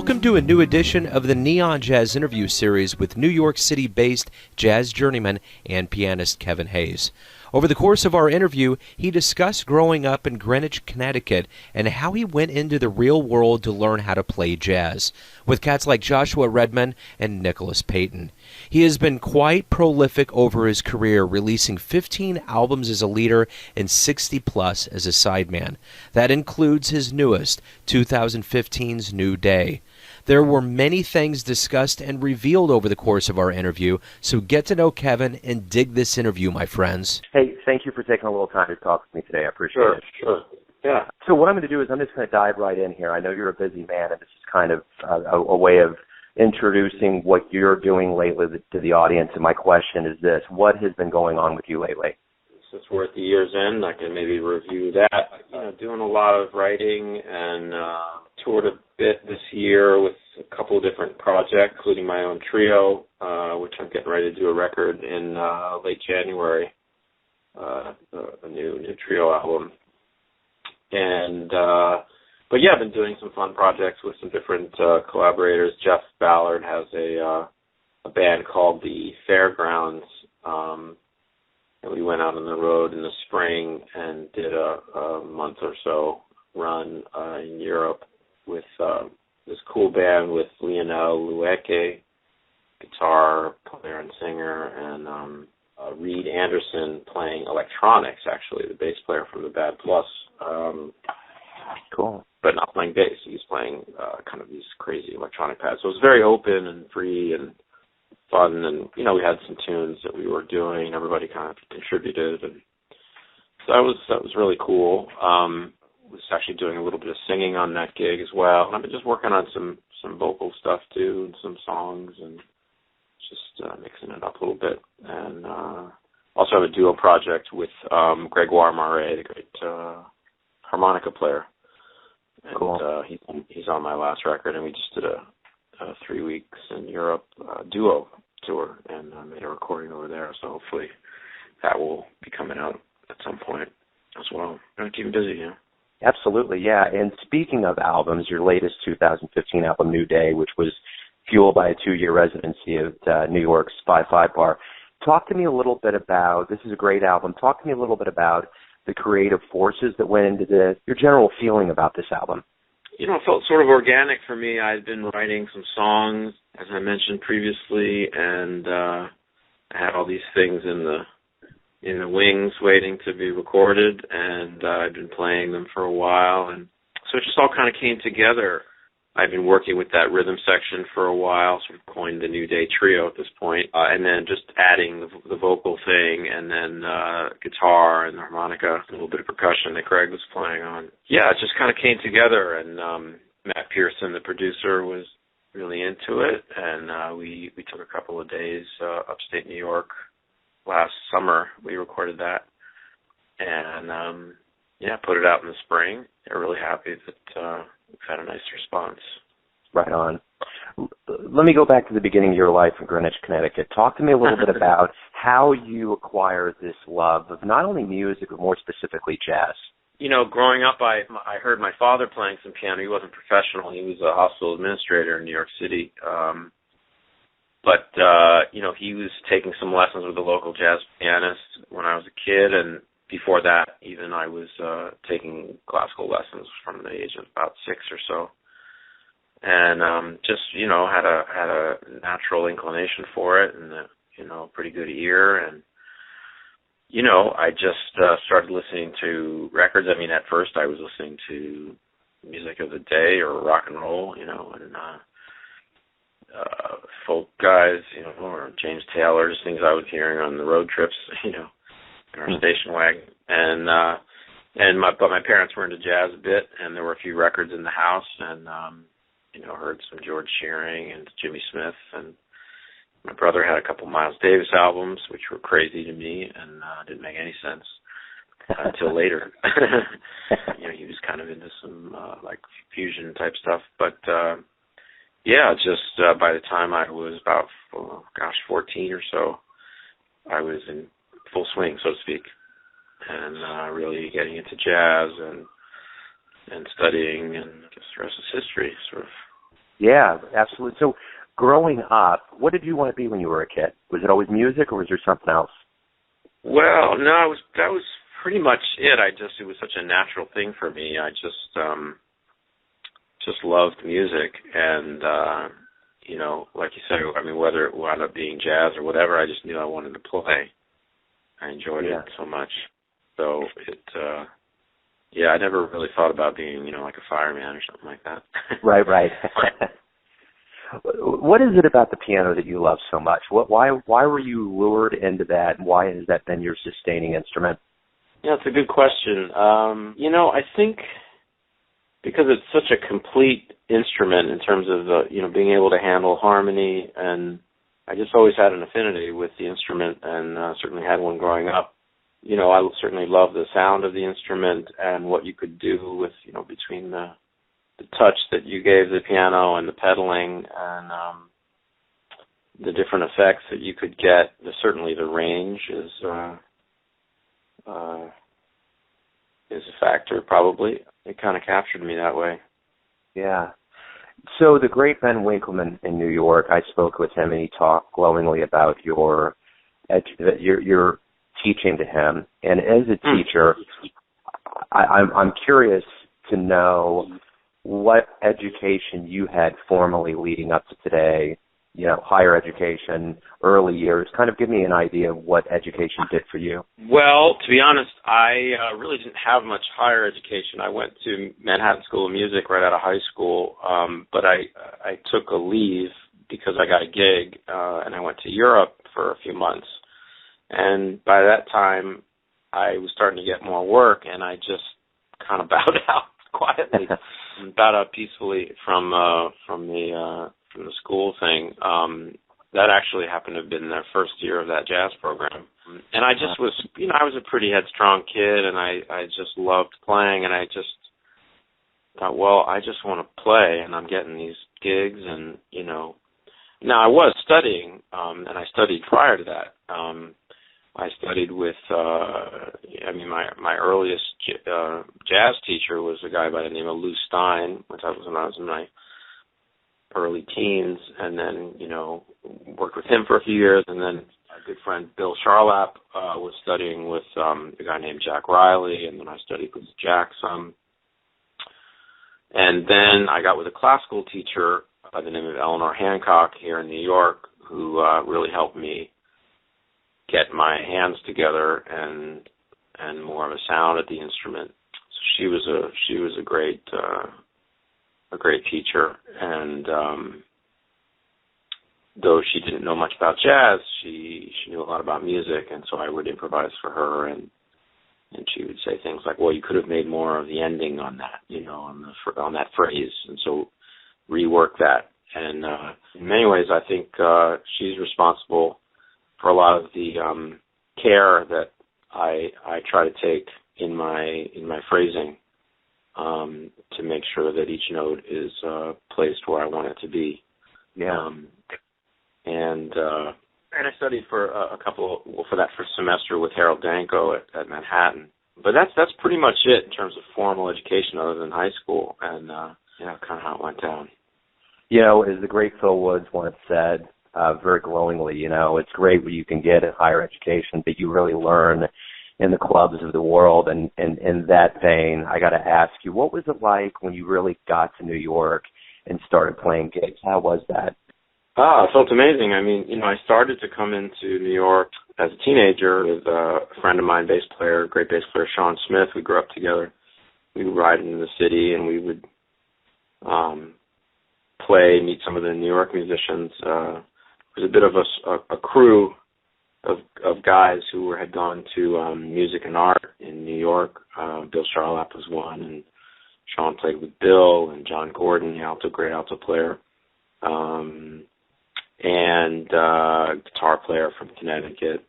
Welcome to a new edition of the Neon Jazz interview series with New York City-based jazz journeyman and pianist Kevin Hayes. Over the course of our interview, he discussed growing up in Greenwich, Connecticut, and how he went into the real world to learn how to play jazz, with cats like Joshua Redman and Nicholas Payton. He has been quite prolific over his career, releasing 15 albums as a leader and 60-plus as a sideman. That includes his newest, 2015's New Day. There were many things discussed and revealed over the course of our interview, so get to know Kevin and dig this interview, my friends. Hey, thank you for taking a little time to talk with me today. I appreciate it. Sure. Yeah. So what I'm going to do is I'm just going to dive right in here. I know you're a busy man, and this is kind of a way of introducing what you're doing lately to the audience. And my question is this: what has been going on with you lately? Since we're at the year's end, I can maybe review that. Doing a lot of writing and toured a bit this year with a couple of different projects, including my own trio, which I'm getting ready to do a record in late January, a new trio album. And but yeah, I've been doing some fun projects with some different collaborators. Jeff Ballard has a band called the Fairgrounds. And we went out on the road in the spring and did a month or so run in Europe with this cool band with Lionel Lueke, guitar player and singer, and Reed Anderson playing electronics, actually, the bass player from the Bad Plus. Cool. But not playing bass. He's playing kind of these crazy electronic pads. So it was very open and free and fun, and we had some tunes that we were doing. Everybody kind of contributed, and so that was really cool. Was actually doing a little bit of singing on that gig as well. And I've been just working on some vocal stuff too, and some songs, and just mixing it up a little bit. And also have a duo project with Gregoire Marais, the great harmonica player. And cool. He's on my last record, and we just did a 3 weeks in Europe duo tour, and made a recording over there. So hopefully that will be coming out at some point as well. I'm keeping busy, Absolutely, yeah. And speaking of albums, your latest 2015 album, New Day, which was fueled by a 2-year residency at New York's 5-5 Bar. Talk to me a little bit about, this is a great album, talk to me a little bit about the creative forces that went into this, your general feeling about this album. It felt sort of organic for me. I'd been writing some songs, as I mentioned previously, and I had all these things in the wings waiting to be recorded, and I'd been playing them for a while, and so it just all kind of came together. I've been working with that rhythm section for a while, sort of coined the New Day trio at this point, and then just adding the vocal thing, and then guitar and the harmonica, a little bit of percussion that Greg was playing on. Yeah, it just kind of came together, and Matt Pearson, the producer, was really into it, and we took a couple of days upstate New York. Last summer we recorded that, and put it out in the spring. They're really happy that we've had a nice response. Right on. Let me go back to the beginning of your life in Greenwich, Connecticut. Talk to me a little bit about how you acquired this love of not only music, but more specifically jazz. Growing up, I heard my father playing some piano. He wasn't professional. He was a hospital administrator in New York City. But he was taking some lessons with a local jazz pianist when I was a kid, and before that, even I was taking classical lessons from the age of about 6 or so, and just had a natural inclination for it, and a pretty good ear, and I just started listening to records. I mean, at first I was listening to music of the day or rock and roll, and folk guys, or James Taylor, just things I was hearing on the road trips, in our station wagon. And my parents were into jazz a bit, and there were a few records in the house, and heard some George Shearing and Jimmy Smith, and my brother had a couple Miles Davis albums, which were crazy to me and didn't make any sense until later. He was kind of into some like fusion type stuff, but just by the time I was about 14 or so, I was in full swing, so to speak, and really getting into jazz and studying, and I guess the rest is history, sort of. Yeah, absolutely. So growing up, what did you want to be when you were a kid? Was it always music, or was there something else? Well, no, that was pretty much it. It was such a natural thing for me. I just loved music, and like you said, I mean, whether it wound up being jazz or whatever, I just knew I wanted to play. I enjoyed it so much. So I never really thought about being, like a fireman or something like that. Right. What is it about the piano that you love so much? Why were you lured into that, and why has that been your sustaining instrument? Yeah, it's a good question. I think because it's such a complete instrument in terms of being able to handle harmony, and I just always had an affinity with the instrument, and certainly had one growing up. I certainly love the sound of the instrument and what you could do with between the touch that you gave the piano and the pedaling and the different effects that you could get. Certainly the range is a factor, probably. It kind of captured me that way. Yeah. So the great Ben Winkleman in New York, I spoke with him, and he talked glowingly about your teaching to him. And as a teacher, I'm curious to know what education you had formally leading up to today, higher education, early years. Kind of give me an idea of what education did for you. Well, to be honest, I really didn't have much higher education. I went to Manhattan School of Music right out of high school, but I took a leave because I got a gig, and I went to Europe for a few months. And by that time, I was starting to get more work, and I just kind of bowed out quietly, bowed out peacefully from the school thing. That actually happened to have been the first year of that jazz program. And I just was, I was a pretty headstrong kid, and I just loved playing, and I just thought, well, I just want to play, and I'm getting these gigs, and, Now, I was studying, and I studied prior to that. I studied with, my earliest jazz teacher was a guy by the name of Lou Stein, which I was when I was in my early teens, and then, worked with him for a few years, and then our good friend Bill Charlap was studying with a guy named Jack Riley, and then I studied with Jack some. And then I got with a classical teacher by the name of Eleanor Hancock here in New York, who really helped me get my hands together and more of a sound at the instrument. So she was a great teacher, and though she didn't know much about jazz, she knew a lot about music, and so I would improvise for her, and she would say things like, well, you could have made more of the ending on that, on that phrase, and so rework that. And in many ways, I think she's responsible for a lot of the care that I try to take in my phrasing to make sure that each note is placed where I want it to be. Yeah. And I studied for for that first semester with Harold Danko at Manhattan. But that's pretty much it in terms of formal education other than high school, and kind of how it went down. As the great Phil Woods once said, very glowingly, it's great what you can get at higher education, but you really learn in the clubs of the world. And in that vein, I got to ask you, what was it like when you really got to New York and started playing gigs? How was that? It felt amazing. I mean, I started to come into New York as a teenager with a friend of mine, great bass player, Sean Smith. We grew up together. We would ride into the city, and we would play, meet some of the New York musicians. It was a bit of a crew of guys who had gone to music and art in New York. Bill Charlap was one, and Sean played with Bill, and John Gordon, the great alto player. And guitar player from Connecticut.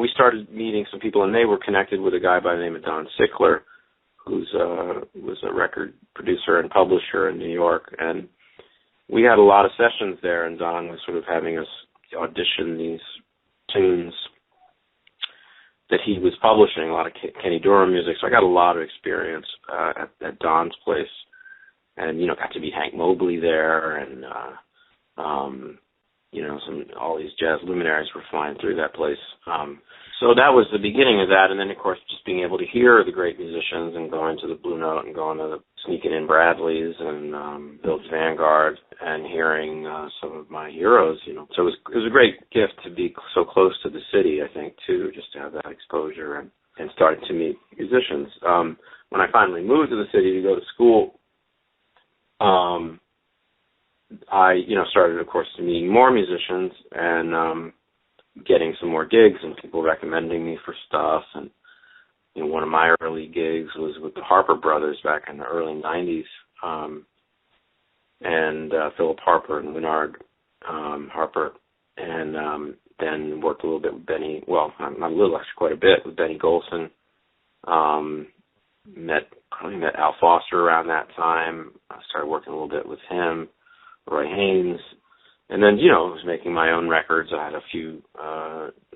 We started meeting some people, and they were connected with a guy by the name of Don Sickler, who was a record producer and publisher in New York. And we had a lot of sessions there, and Don was sort of having us audition these tunes that he was publishing a lot of Kenny Dorham music, so I got a lot of experience at Don's place, and got to meet Hank Mobley there, and all these jazz luminaries were flying through that place. So that was the beginning of that, and then of course just being able to hear the great musicians and going to the Blue Note and going to the Sneaking in Bradley's and Bill's Vanguard and hearing some of my heroes. So it was a great gift to be so close to the city, I think, too, just to have that exposure and starting to meet musicians. When I finally moved to the city to go to school, I started, of course, meeting more musicians and getting some more gigs and people recommending me for stuff. And one of my early gigs was with the Harper Brothers back in the early 90s, and Philip Harper and Leonard Harper, and then worked a little bit with Benny, well, not a little, actually quite a bit, with Benny Golson. Met Al Foster around that time. I started working a little bit with him, Roy Haynes. And then, I was making my own records. I had a few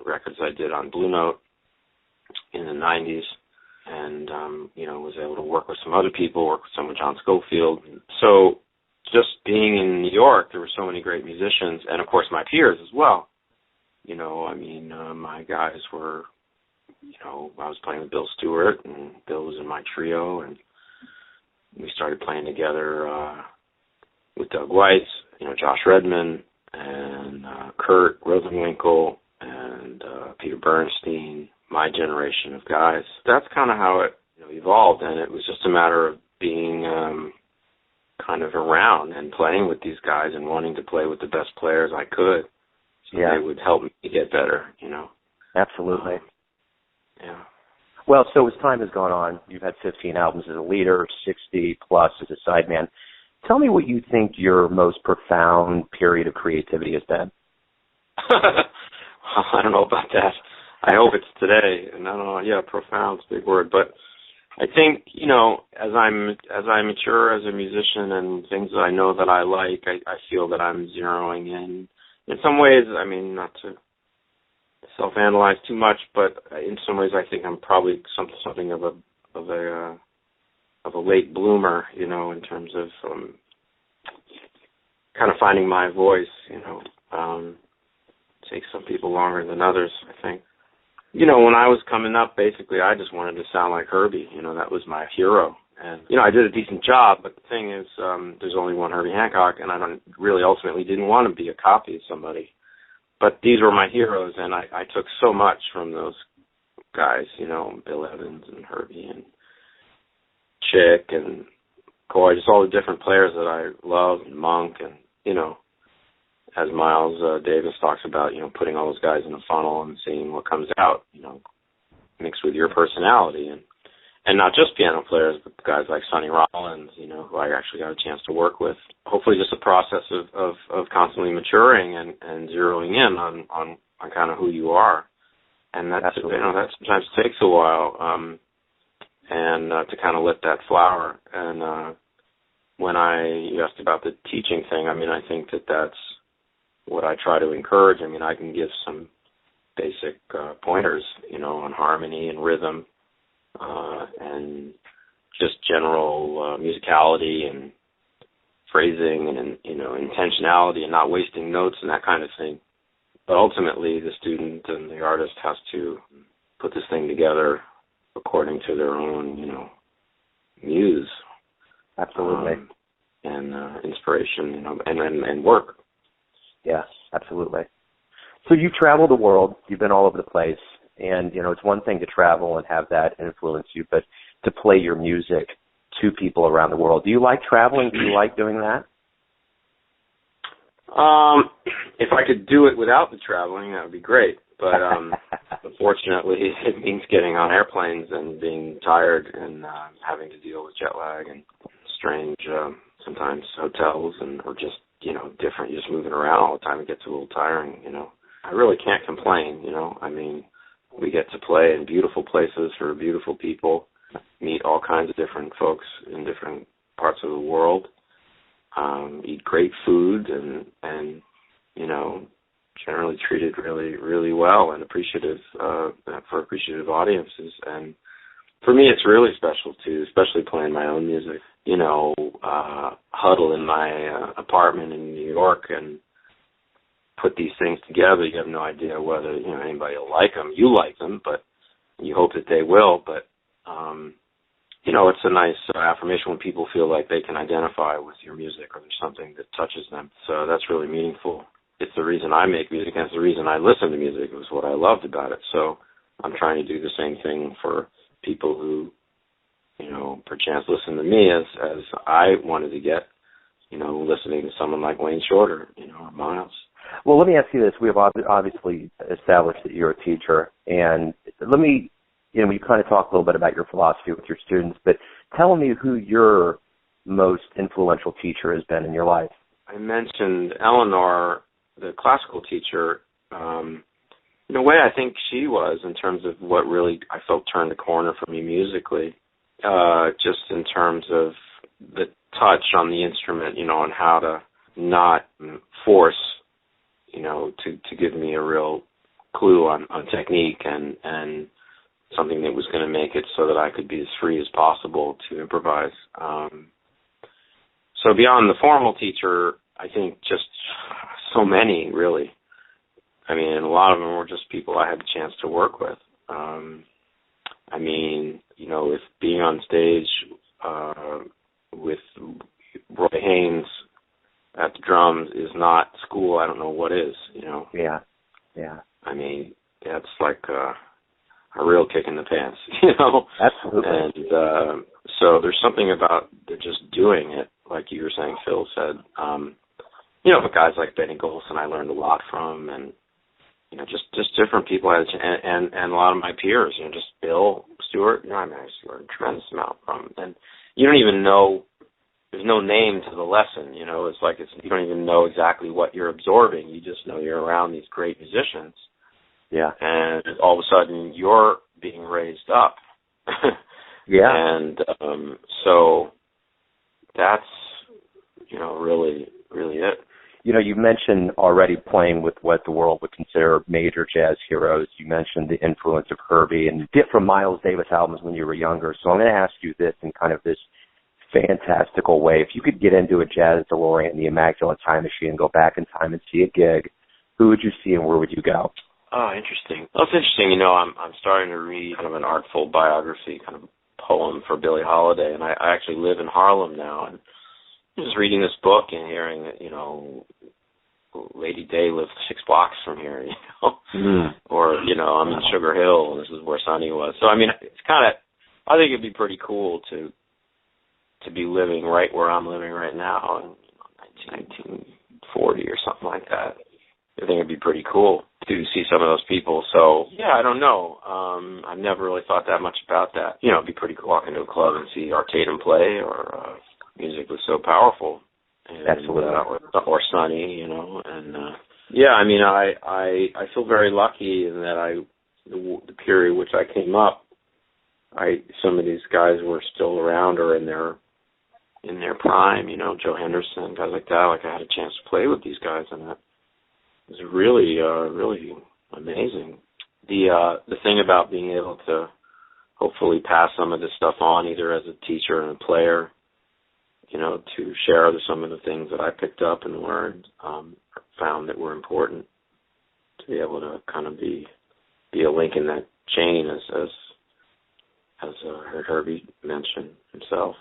records I did on Blue Note in the 90s, and, was able to work with some other people, work with some of John Scofield. So just being in New York, there were so many great musicians, and, of course, my peers as well. My guys were, I was playing with Bill Stewart, and Bill was in my trio, and we started playing together with Doug Weiss, Josh Redman, and Kurt Rosenwinkel, and Peter Bernstein, my generation of guys. That's kind of how it evolved, and it was just a matter of being kind of around and playing with these guys and wanting to play with the best players I could, so they would help me get better, Absolutely. Yeah. Well, so as time has gone on, you've had 15 albums as a leader, 60 plus as a sideman. Tell me what you think your most profound period of creativity has been. I don't know about that. I hope it's today. And I don't know. Yeah, profound's a big word, but I think as I mature as a musician and things that I know that I like, I feel that I'm zeroing in. In some ways, not to self-analyze too much, but in some ways, I think I'm probably something of a late bloomer, in terms of kind of finding my voice. Takes some people longer than others, I think. When I was coming up, basically, I just wanted to sound like Herbie. That was my hero. And, I did a decent job, but the thing is, there's only one Herbie Hancock, and I ultimately didn't want to be a copy of somebody. But these were my heroes, and I took so much from those guys, Bill Evans and Herbie and Chick and Coy, just all the different players that I love, and Monk, and, as Miles Davis talks about, putting all those guys in a funnel and seeing what comes out, mixed with your personality. And not just piano players, but guys like Sonny Rollins, who I actually got a chance to work with. Hopefully just a process of constantly maturing and zeroing in on kind of who you are. And that sometimes takes a while, and to kind of let that flower. And when you asked about the teaching thing, I think that's what I try to encourage. I can give some basic pointers, on harmony and rhythm, and just general musicality and phrasing and intentionality and not wasting notes and that kind of thing. But ultimately, the student and the artist has to put this thing together according to their own, muse. Absolutely. And inspiration, and work. Yes, absolutely. So you've traveled the world. You've been all over the place. And, it's one thing to travel and have that influence you, but to play your music to people around the world. Do you like traveling? Do you like doing that? If I could do it without the traveling, that would be great. But unfortunately, it means getting on airplanes and being tired and having to deal with jet lag and strange, sometimes hotels or just, different, just moving around all the time. It gets a little tiring, I really can't complain, we get to play in beautiful places for beautiful people, meet all kinds of different folks in different parts of the world, eat great food and generally treated really, really well and appreciative for appreciative audiences. And for me, it's really special too, especially playing my own music. You know, huddle in my apartment in New York and put these things together. You have no idea whether anybody will like them. You like them, but you hope that they will. But it's a nice affirmation when people feel like they can identify with your music or there's something that touches them. So that's really meaningful. It's the reason I make music, and it's the reason I listen to music. It was what I loved about it. So I'm trying to do the same thing for people who, perchance listen to me as I wanted to get, listening to someone like Wayne Shorter, or Miles. Well, let me ask you this. We have obviously established that you're a teacher, and let me, you kind of talk a little bit about your philosophy with your students, but tell me who your most influential teacher has been in your life. I mentioned Eleanor, the classical teacher. In a way, I think she was, in terms of what really I felt turned the corner for me musically, just in terms of the touch on the instrument, on how to not force, to give me a real clue on technique and something that was going to make it so that I could be as free as possible to improvise. So beyond the formal teacher, I think just so many, really. I mean, a lot of them were just people I had the chance to work with. If being on stage with Roy Haynes at the drums is not school, I don't know what is, Yeah. I mean, that's like a real kick in the pants, Absolutely. And so there's something about just doing it, like you were saying, Phil said. But guys like Benny Golson I learned a lot from, and just different people, and a lot of my peers, just Bill Stewart, I learned a tremendous amount from. And you don't even know, there's no name to the lesson, it's like you don't even know exactly what you're absorbing. You just know you're around these great musicians. Yeah. And all of a sudden you're being raised up. Yeah. And so that's, really, really it. You mentioned already playing with what the world would consider major jazz heroes. You mentioned the influence of Herbie and from Miles Davis albums when you were younger. So I'm going to ask you this in kind of this fantastical way. If you could get into a jazz DeLorean, the Immaculate Time Machine, and go back in time and see a gig, who would you see and where would you go? Oh, interesting. Well, it's interesting. I'm starting to read kind of an artful biography, kind of poem for Billie Holiday, and I actually live in Harlem now, and just reading this book and hearing that, Lady Day lived 6 blocks from here, or, I'm in Sugar Hill and this is where Sonny was. So, it's kind of, I think it'd be pretty cool to be living right where I'm living right now in 1940 or something like that. I think it'd be pretty cool to see some of those people. So, yeah, I don't know. I've never really thought that much about that. It'd be pretty cool walking to a club and see Art Tatum play, or music was so powerful. And, Absolutely. Or Sonny, and I feel very lucky in that the period which I came up, some of these guys were still around or in their prime, Joe Henderson, guys like that. Like I had a chance to play with these guys, and that was really, really amazing. The thing about being able to hopefully pass some of this stuff on, either as a teacher and a player, to share some of the things that I picked up and learned, found that were important, to be able to kind of be a link in that chain, as Herbie mentioned himself.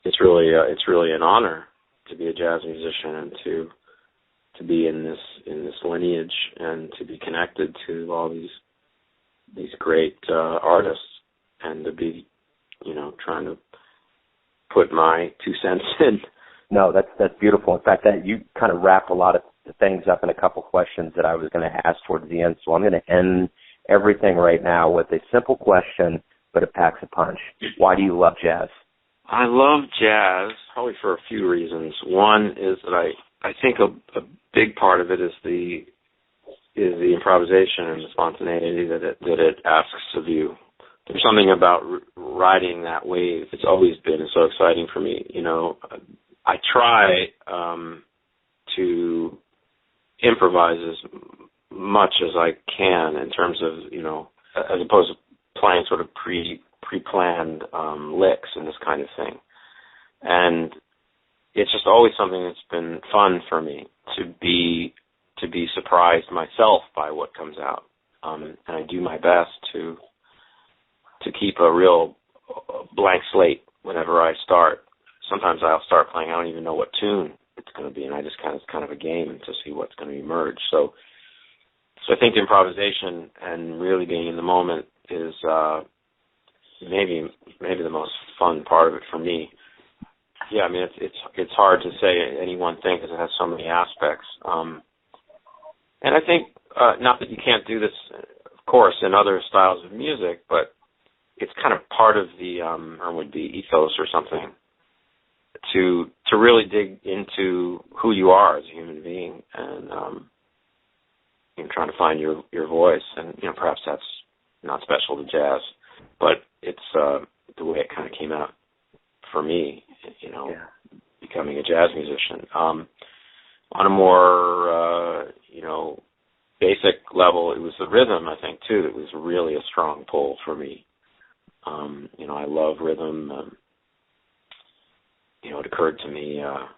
It's really an honor to be a jazz musician and to be in this lineage and to be connected to all these great artists, and to be trying to put my 2 cents in. No, that's beautiful. In fact, that you kind of wrapped a lot of things up in a couple questions that I was going to ask towards the end. So I'm going to end everything right now with a simple question, but it packs a punch. Why do you love jazz? I love jazz probably for a few reasons. One is that I think a big part of it is the improvisation and the spontaneity that it asks of you. There's something about riding that wave. It's always been so exciting for me. I try to improvise as much as I can in terms of, as opposed to playing sort of pre-planned licks and this kind of thing. And it's just always something that's been fun for me to be surprised myself by what comes out. And I do my best to keep a real blank slate whenever I start. Sometimes I'll start playing, I don't even know what tune it's going to be, and it's kind of a game to see what's going to emerge. So I think improvisation and really being in the moment is maybe the most fun part of it for me. Yeah, I mean it's hard to say any one thing because it has so many aspects. And I think not that you can't do this, of course, in other styles of music, but it's kind of part of the or would be ethos or something to really dig into who you are as a human being and trying to find your voice. And perhaps that's not special to jazz, but it's the way it kind of came out for me. Becoming a jazz musician. On a more basic level, it was the rhythm, I think, too, that was really a strong pull for me. I love rhythm. It occurred to me a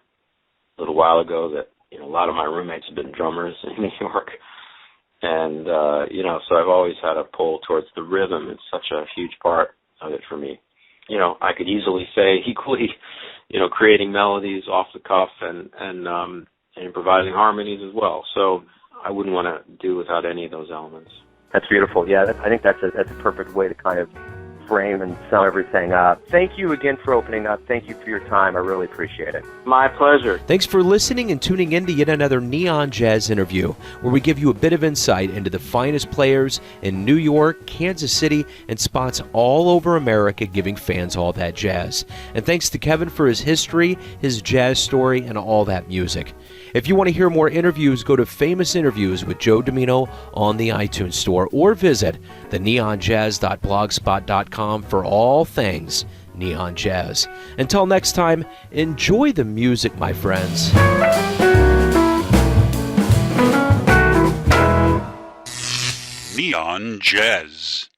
little while ago that, a lot of my roommates have been drummers in New York. And, so I've always had a pull towards the rhythm. It's such a huge part of it for me. I could easily say equally, creating melodies off the cuff and improvising harmonies as well. So I wouldn't want to do without any of those elements. That's beautiful. Yeah, I think that's a perfect way to kind of frame and sum everything up. Thank you again for opening up. Thank you for your time. I really appreciate it. My pleasure. Thanks for listening and tuning in to yet another Neon Jazz interview, where we give you a bit of insight into the finest players in New York, Kansas City, and spots all over America, giving fans all that jazz. And thanks to Kevin for his history, his jazz story, and all that music. If you want to hear more interviews, go to Famous Interviews with Joe Domino on the iTunes Store, or visit theneonjazz.blogspot.com for all things Neon Jazz. Until next time, enjoy the music, my friends. Neon Jazz.